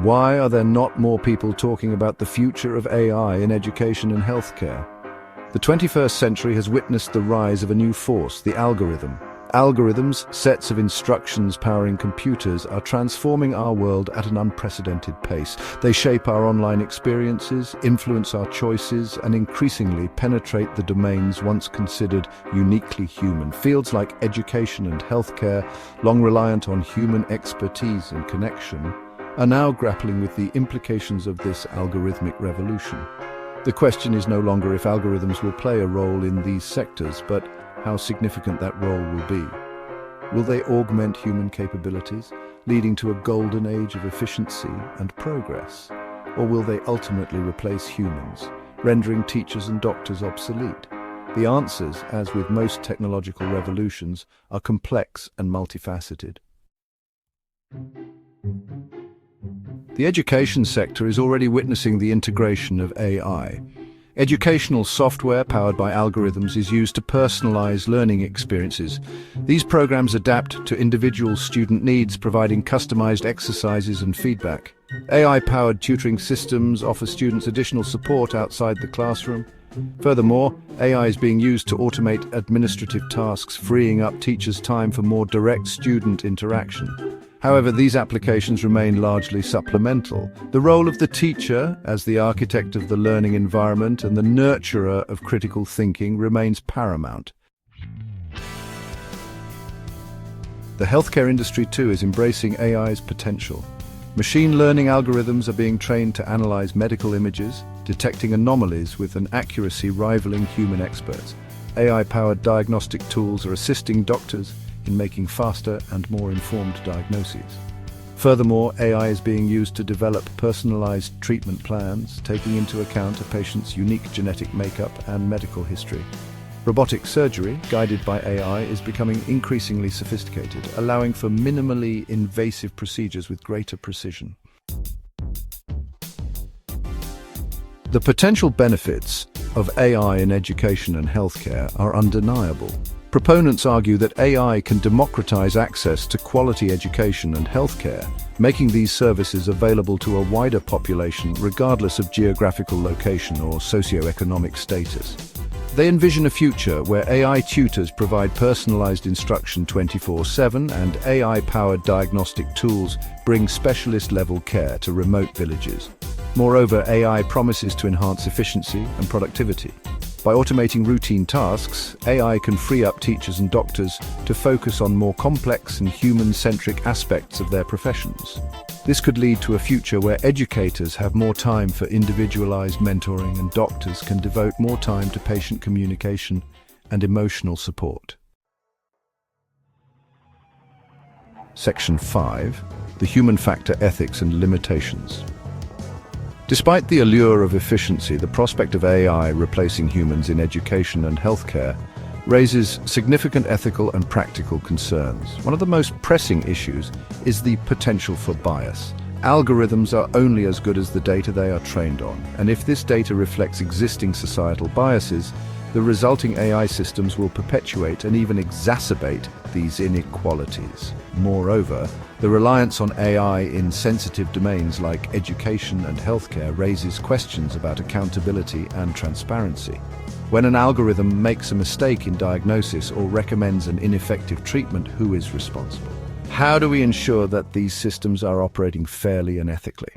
Why are there not more people talking about the future of AI in education and healthcare? The 21st century has witnessed the rise of a new force, the algorithm. Algorithms, sets of instructions powering computers, are transforming our world at an unprecedented pace. They shape our online experiences, influence our choices, and increasingly penetrate the domains once considered uniquely human. Fields like education and healthcare, long reliant on human expertise and connection, are now grappling with the implications of this algorithmic revolution. The question is no longer if algorithms will play a role in these sectors, but how significant that role will be. Will they augment human capabilities, leading to a golden age of efficiency and progress? Or will they ultimately replace humans, rendering teachers and doctors obsolete? The answers, as with most technological revolutions, are complex and multifaceted. The education sector is already witnessing the integration of AI. Educational software powered by algorithms is used to personalize learning experiences. These programs adapt to individual student needs, providing customized exercises and feedback. AI-powered tutoring systems offer students additional support outside the classroom. Furthermore, AI is being used to automate administrative tasks, freeing up teachers' time for more direct student interaction. However, these applications remain largely supplemental. The role of the teacher, as the architect of the learning environment and the nurturer of critical thinking, remains paramount. The healthcare industry, too, is embracing AI's potential. Machine learning algorithms are being trained to analyze medical images, detecting anomalies with an accuracy rivaling human experts. AI-powered diagnostic tools are assisting doctors in making faster and more informed diagnoses. Furthermore, AI is being used to develop personalized treatment plans, taking into account a patient's unique genetic makeup and medical history. Robotic surgery, guided by AI, is becoming increasingly sophisticated, allowing for minimally invasive procedures with greater precision. The potential benefits of AI in education and healthcare are undeniable. Proponents argue that AI can democratize access to quality education and healthcare, making these services available to a wider population regardless of geographical location or socioeconomic status. They envision a future where AI tutors provide personalized instruction 24/7 and AI-powered diagnostic tools bring specialist-level care to remote villages. Moreover, AI promises to enhance efficiency and productivity. By automating routine tasks, AI can free up teachers and doctors to focus on more complex and human-centric aspects of their professions. This could lead to a future where educators have more time for individualized mentoring and doctors can devote more time to patient communication and emotional support. Section 5. The human factor: ethics and limitations. Despite the allure of efficiency, the prospect of AI replacing humans in education and healthcare raises significant ethical and practical concerns. One of the most pressing issues is the potential for bias. Algorithms are only as good as the data they are trained on, and if this data reflects existing societal biases, the resulting AI systems will perpetuate and even exacerbate these inequalities. Moreover, the reliance on AI in sensitive domains like education and healthcare raises questions about accountability and transparency. When an algorithm makes a mistake in diagnosis or recommends an ineffective treatment, who is responsible? How do we ensure that these systems are operating fairly and ethically?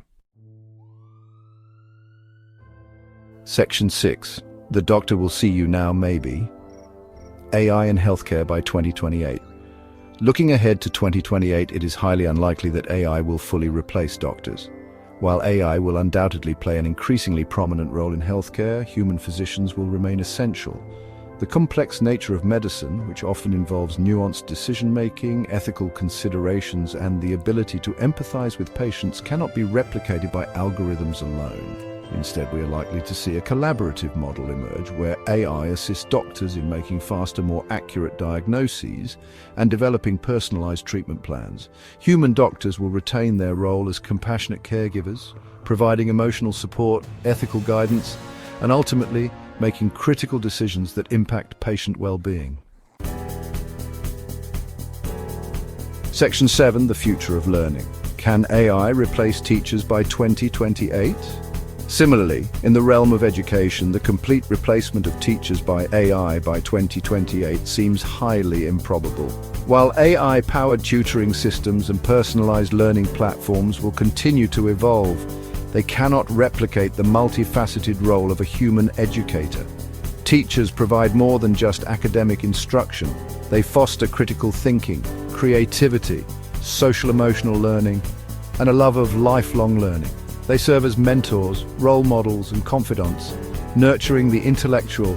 Section 6. The doctor will see you now, maybe. AI in healthcare by 2028. Looking ahead to 2028, it is highly unlikely that AI will fully replace doctors. While AI will undoubtedly play an increasingly prominent role in healthcare, human physicians will remain essential. The complex nature of medicine, which often involves nuanced decision-making, ethical considerations, and the ability to empathize with patients, cannot be replicated by algorithms alone. Instead, we are likely to see a collaborative model emerge where AI assists doctors in making faster, more accurate diagnoses and developing personalized treatment plans. Human doctors will retain their role as compassionate caregivers, providing emotional support, ethical guidance, and ultimately making critical decisions that impact patient well-being. Section 7. The future of learning. Can AI replace teachers by 2028? Similarly, in the realm of education, the complete replacement of teachers by AI by 2028 seems highly improbable. While AI-powered tutoring systems and personalized learning platforms will continue to evolve, they cannot replicate the multifaceted role of a human educator. Teachers provide more than just academic instruction. They foster critical thinking, creativity, social-emotional learning, and a love of lifelong learning. They serve as mentors, role models, and confidants, nurturing the intellectual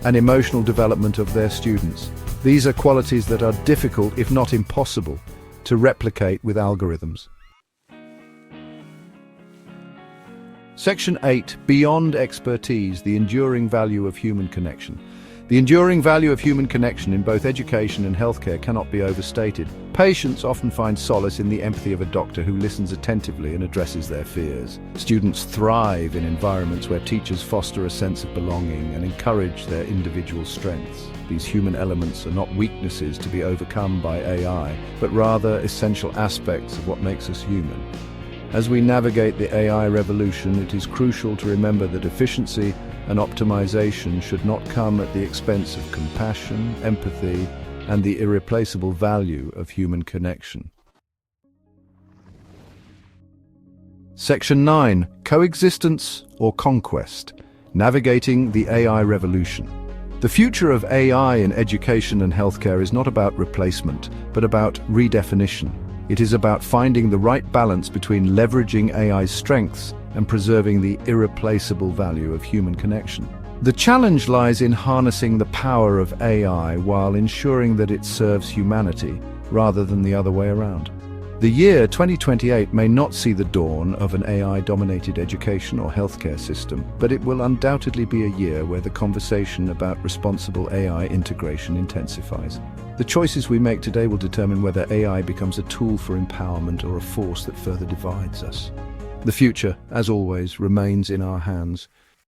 and emotional development of their students. These are qualities that are difficult, if not impossible, to replicate with algorithms. Section 8. Beyond expertise, the enduring value of human connection. The enduring value of human connection in both education and healthcare cannot be overstated. Patients often find solace in the empathy of a doctor who listens attentively and addresses their fears. Students thrive in environments where teachers foster a sense of belonging and encourage their individual strengths. These human elements are not weaknesses to be overcome by AI, but rather essential aspects of what makes us human. As we navigate the AI revolution, it is crucial to remember that efficiency and optimization should not come at the expense of compassion, empathy, and the irreplaceable value of human connection. Section 9. Coexistence or conquest. Navigating the AI revolution. The future of AI in education and healthcare is not about replacement, but about redefinition. It is about finding the right balance between leveraging AI's strengths and preserving the irreplaceable value of human connection. The challenge lies in harnessing the power of AI while ensuring that it serves humanity rather than the other way around. The year 2028 may not see the dawn of an AI-dominated education or healthcare system, but it will undoubtedly be a year where the conversation about responsible AI integration intensifies. The choices we make today will determine whether AI becomes a tool for empowerment or a force that further divides us. The future, as always, remains in our hands.